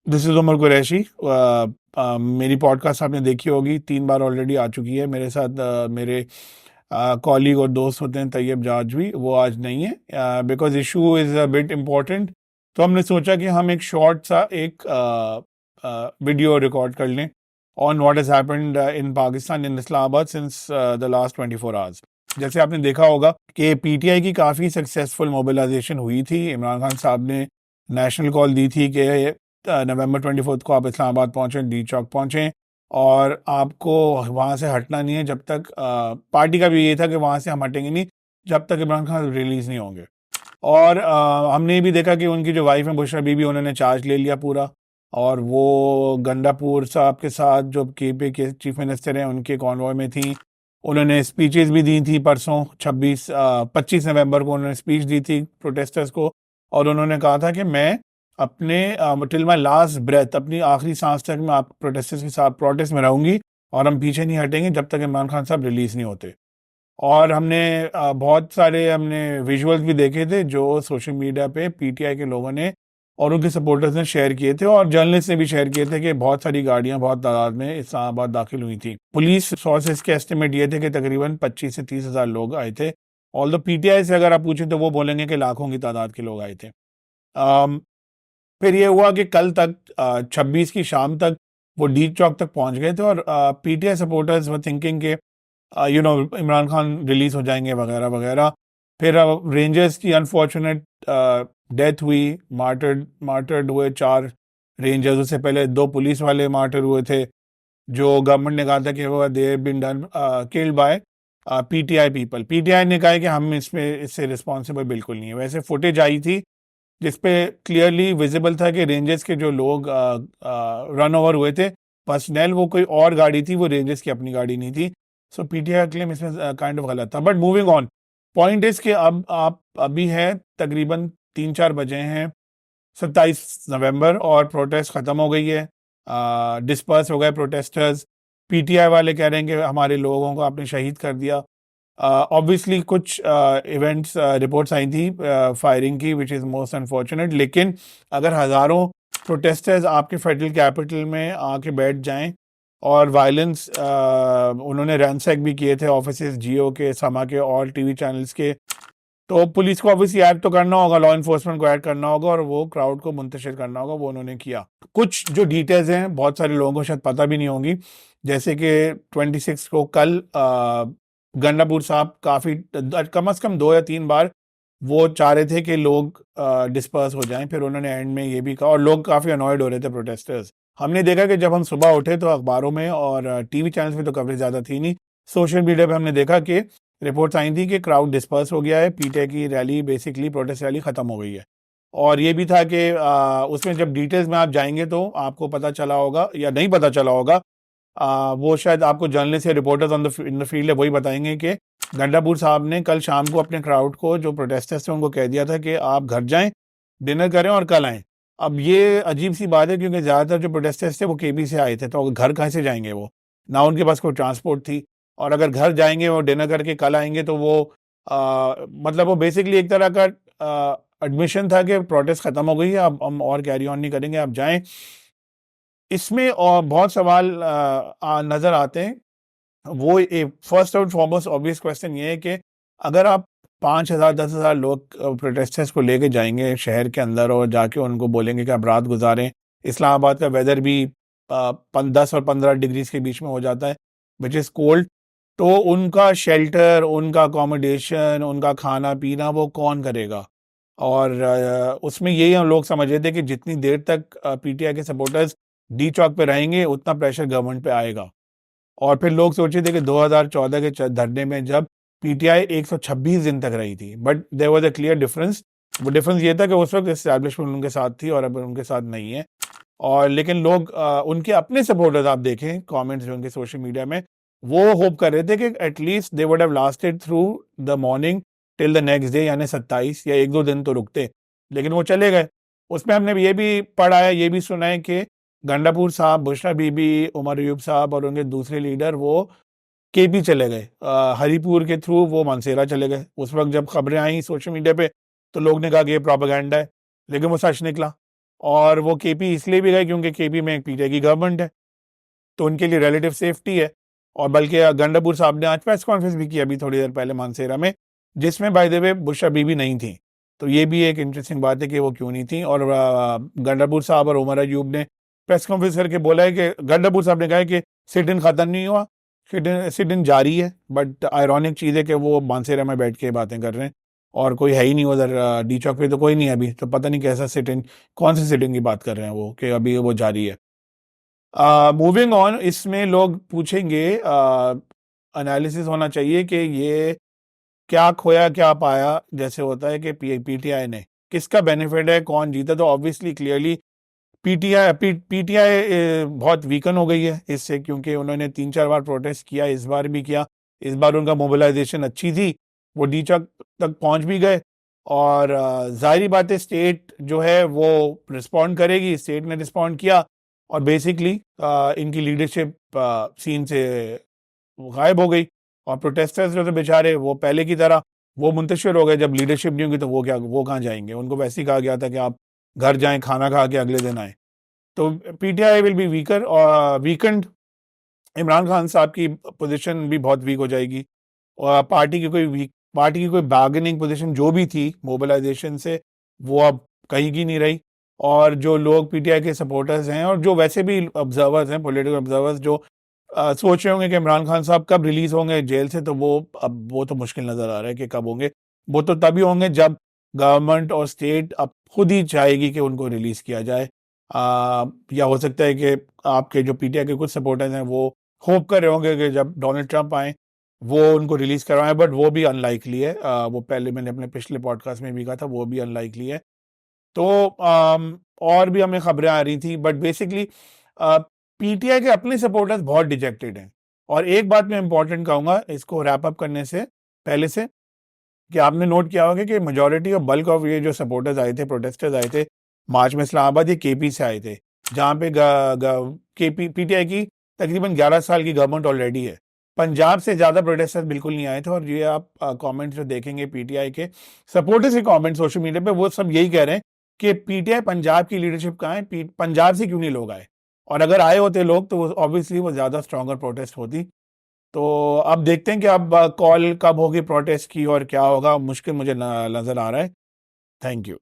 This is Umar Qureshi. मेरी podcast आपने देखी होगी, 3 बार ऑलरेडी आ चुकी है। मेरे साथ मेरे कॉलीग और दोस्त होते हैं तैयब जाजवी, वो आज नहीं है because issue is a bit important. तो हमने सोचा कि हम एक शॉर्ट सा एक वीडियो रिकॉर्ड कर लें on what has happened in Pakistan in Islamabad since the last 24 hours. जैसे आपने देखा होगा कि पीटीआई की काफ़ी सक्सेसफुल मोबिलाइजेशन हुई थी। इमरान खान साहब ने नेशनल कॉल दी थी कि नवंबर 24 को आप इस्लामाबाद पहुँचें, डी चौक पहुँचें और आपको वहाँ से हटना नहीं है जब तक पार्टी का भी ये था कि वहाँ से हम हटेंगे नहीं जब तक इमरान खान रिलीज़ नहीं होंगे। और हमने ये भी देखा कि उनकी जो वाइफ है बुशरा बीबी, उन्होंने चार्ज ले लिया पूरा, और वो गंडापुर साहब के साथ जो केपी के चीफ मिनिस्टर हैं उनके कॉन्वॉय में थी। उन्होंने स्पीचेस भी दी थी परसों 25 नवंबर को उन्होंने स्पीच दी थी प्रोटेस्टर्स को, और उन्होंने कहा था कि मैं अपने टिल माई लास्ट ब्रेथ, अपनी आखिरी सांस तक मैं आप प्रोटेस्टर्स के साथ प्रोटेस्ट में रहूंगी और हम पीछे नहीं हटेंगे जब तक इमरान खान साहब रिलीज़ नहीं होते। और हमने बहुत सारे हमने विजुअल्स भी देखे थे जो सोशल मीडिया पे पीटीआई के लोगों ने और उनके सपोर्टर्स ने शेयर किए थे, और जर्नलिस्ट ने भी शेयर किए थे कि बहुत सारी गाड़ियां बहुत तादाद में इस्लामाबाद दाखिल हुई थी। पुलिस सोर्सेज के एस्टिमेट ये थे कि तकरीबन 25 से 30 हज़ार लोग आए थे। ऑल्दो पीटीआई से अगर आप पूछें तो वो बोलेंगे कि लाखों की तादाद के लोग आए थे। फिर ये हुआ कि कल तक 26 की शाम तक वो डी चौक तक पहुंच गए थे, और पीटीआई सपोर्टर्स वर थिंकिंग के इमरान खान रिलीज हो जाएंगे वगैरह वगैरह। फिर रेंजर्स की अनफॉर्चुनेट डेथ हुई, मार्टर्ड हुए 4 रेंजर्स। उससे पहले 2 पुलिस वाले मार्टर हुए थे जो गवर्नमेंट ने कहा था कि वो they been done killed by PTI people. PTI ने कहा है कि हम इससे रिस्पॉन्सिबल बिल्कुल नहीं है। वैसे फुटेज आई थी जिसपे क्लियरली विजिबल था कि रेंजर्स के जो लोग रन ओवर हुए थे, पर्सनल वो कोई और गाड़ी थी, वो रेंजर्स की अपनी गाड़ी नहीं थी। सो पीटीआई का क्लेम इसमें काइंड ऑफ गलत था। But moving on, point is कि अब आप अभी है तकरीबन 3-4 बजे हैं 27 नवंबर, और प्रोटेस्ट ख़त्म हो गई है, डिस्पर्स हो गए प्रोटेस्टर्स। पीटीआई वाले कह रहे हैं कि हमारे लोगों को आपने शहीद कर दिया। ऑब्वियसली कुछ इवेंट्स रिपोर्ट्स आई थी फायरिंग की, विच इज़ मोस्ट अनफॉर्चुनेट। लेकिन अगर हज़ारों प्रोटेस्टर्स आपके फेडरल कैपिटल में आके बैठ जाएं और वायलेंस, उन्होंने रैंसैक भी किए थे ऑफिसेज जियो के, समा के और टीवी चैनल्स के, तो पुलिस को ऑब्वियसली ऐड तो करना होगा, लॉ इन्फोर्समेंट को ऐड करना होगा और वो क्राउड को मुंतशिर करना होगा। वो उन्होंने किया। कुछ जो डिटेल्स हैं बहुत सारे लोगों को शायद पता भी नहीं होंगी, जैसे कि 26 को कल गंडापुर साहब काफ़ी कम से कम 2 या 3 बार वो चाह रहे थे कि लोग डिस्पर्स हो जाएं। फिर उन्होंने एंड में ये भी कहा, और लोग काफ़ी अनॉयड हो रहे थे प्रोटेस्टर्स। हमने देखा कि जब हम सुबह उठे तो अखबारों में और टीवी चैनल्स में तो कवरेज ज़्यादा थी नहीं, सोशल मीडिया पे हमने देखा कि रिपोर्ट्स आई थी कि क्राउड डिस्पर्स हो गया है, पीटीआई की रैली, बेसिकली प्रोटेस्ट रैली ख़त्म हो गई है। और ये भी था कि उसमें जब डिटेल्स में आप जाएंगे तो आपको पता चला होगा या नहीं पता चला होगा, वो शायद आपको जर्नलिस्ट या रिपोर्टर्स इन द फील्ड है वही बताएंगे कि गंडापुर साहब ने कल शाम को अपने क्राउड को, जो प्रोटेस्टर्स थे, उनको कह दिया था कि आप घर जाएं, डिनर करें और कल आएं। अब ये अजीब सी बात है क्योंकि ज़्यादातर जो प्रोटेस्टर्स थे वो केपी से आए थे, तो घर कहाँ से जाएंगे? वो ना उनके पास कोई ट्रांसपोर्ट थी, और अगर घर जाएंगे वो डिनर करके कल आएंगे तो वो मतलब वो बेसिकली एक तरह का एडमिशन था कि प्रोटेस्ट ख़त्म हो गई है, अब हम और कैरी ऑन नहीं करेंगे, आप जाएं। इसमें और बहुत सवाल नज़र आते हैं। वो फर्स्ट और फॉरमोस्ट ऑब्वियस क्वेश्चन ये है कि अगर आप 5,000 10,000 लोग प्रोटेस्टर्स को लेके जाएंगे शहर के अंदर और जाके उनको बोलेंगे कि आप रात गुजारें, इस्लामाबाद का वेदर भी 10 और 15 डिग्रीज के बीच में हो जाता है, विच इज़ कोल्ड, तो उनका शेल्टर, उनका अकोमोडेशन, उनका खाना पीना वो कौन करेगा? और उसमें यही हम लोग समझ रहे थे कि जितनी देर तक पीटीआई के सपोर्टर्स डी चौक पे रहेंगे उतना प्रेशर गवर्नमेंट पे आएगा। और फिर लोग सोचे थे कि 2014 के धरने में जब पीटीआई 126 दिन तक रही थी, but there was a clear difference. वो डिफरेंस ये था कि उस वक्त एस्टैब्लिशमेंट उनके साथ थी और अब उनके साथ नहीं है। और लेकिन लोग उनके अपने सपोर्टर्स आप देखें कमेंट्स जो उनके सोशल मीडिया में, वो होप कर रहे थे कि at least they would have lasted through the morning till the next day, यानी 27 या 1-2 दिन तो रुकते, लेकिन वो चले गए। उसमें हमने ये भी पढ़ा है, ये भी सुना है कि गंडापुर साहब, बुशरा बीबी, उमर अयूब साहब और उनके दूसरे लीडर वो केपी चले गए, हरीपुर के थ्रू वो मानसेरा चले गए। उस वक्त जब खबरें आई सोशल मीडिया पे तो लोग ने कहा कि ये प्रोपेगेंडा है, लेकिन वो सच निकला। और वो केपी इसलिए भी गए क्योंकि केपी में एक पीटीआई की गवर्नमेंट है, तो उनके लिए रिलेटिव सेफ्टी है। और बल्कि गंडापुर साहब ने आज प्रेस कॉन्फ्रेंस भी की अभी थोड़ी देर पहले मानसेरा में, जिसमें by the way Bushra Bibi नहीं थी। तो ये भी एक इंटरेस्टिंग बात है कि वो क्यों नहीं थी। और गंडापुर साहब और उमर अयूब ने प्रेस कॉन्फ्रेंस करके बोला है कि गंडापुर साहब ने कहा है कि सिट इन खत्म नहीं हुआ, सिट इन जारी है। बट आयरॉनिक चीज़ है कि वो मानसेरा में बैठ के बातें कर रहे हैं और कोई है ही नहीं उधर, डी चौक पे तो कोई नहीं है अभी, तो पता नहीं कैसा सिट इन, कौन सी सिटिंग की बात कर रहे हैं वो कि अभी वो जारी है। मूविंग ऑन, इसमें लोग पूछेंगे, एनालिसिस होना चाहिए कि ये क्या खोया क्या पाया, जैसे होता है कि पीटीआई ने किसका बेनिफिट है, कौन जीता। तो ऑब्वियसली क्लियरली पीटीआई बहुत वीकन हो गई है इससे, क्योंकि उन्होंने 3-4 बार प्रोटेस्ट किया, इस बार भी किया। इस बार उनका मोबिलाइजेशन अच्छी थी, वो डी चौक तक पहुंच भी गए। और जाहिर बात है स्टेट जो है वो रिस्पॉन्ड करेगी, स्टेट ने रिस्पॉन्ड किया और बेसिकली इनकी लीडरशिप सीन से गायब हो गई। और प्रोटेस्टर्स जो थे बेचारे, वो पहले की तरह वो मुंतशिर हो गए। जब लीडरशिप नहीं होगी तो वो कहाँ जाएंगे, उनको वैसे ही कहा गया था कि आप घर जाएं, खाना खा के अगले दिन आए। तो पीटीआई विल बी वीकर और वीकेंड। इमरान खान साहब की पोजीशन भी बहुत वीक हो जाएगी और पार्टी की कोई बार्गेनिंग पोजीशन जो भी थी मोबिलाइजेशन से, वो अब कहीं की नहीं रही। और जो लोग पीटीआई के सपोर्टर्स हैं और जो वैसे भी ऑब्जर्वर्स हैं, पॉलिटिकल ऑब्जर्वर्स, जो सोच रहे होंगे कि इमरान खान साहब कब रिलीज होंगे जेल से, तो वो तो मुश्किल नजर आ रहा है कि कब होंगे। वो तो तभी होंगे जब गवर्नमेंट और स्टेट अब खुद ही चाहेगी कि उनको रिलीज किया जाए। या हो सकता है कि आपके जो पीटीआई के कुछ सपोर्टर्स हैं वो होप कर रहे होंगे कि जब डोनाल्ड ट्रंप आए वो उनको रिलीज करवाएं, बट वो भी अनलाइकली है। वो पहले मैंने अपने पिछले पॉडकास्ट में भी कहा था, वो भी अनलाइकली है। तो और भी हमें खबरें आ रही थी, बट बेसिकली पीटीआई के अपने सपोर्टर्स बहुत डिजेक्टेड हैं। और एक बात मैं इंपॉर्टेंट कहूंगा इसको रैप अप करने से पहले से, कि आपने नोट किया होगा कि मेजॉरिटी और बल्क ऑफ ये जो सपोर्टर्स आए थे, प्रोटेस्टर्स आए थे मार्च में इस्लामाबाद, ये केपी से आए थे, जहाँ पे केपी पीटीआई की तकरीबन 11 साल की गवर्नमेंट ऑलरेडी है। पंजाब से ज़्यादा प्रोटेस्टर्स बिल्कुल नहीं आए थे। और ये आप कमेंट्स जो देखेंगे पीटीआई के सपोर्टर्स के कमेंट्स सोशल मीडिया पे, वो सब यही कह रहे हैं कि पीटीआई पंजाब की लीडरशिप कहाँ है, पंजाब से क्यों नहीं लोग आए। और अगर आए होते लोग तो ऑब्वियसली वो ज़्यादा स्ट्रॉन्गर प्रोटेस्ट होती। तो अब देखते हैं कि अब कॉल कब होगी प्रोटेस्ट की और क्या होगा, मुश्किल मुझे नज़र आ रहा है। Thank you.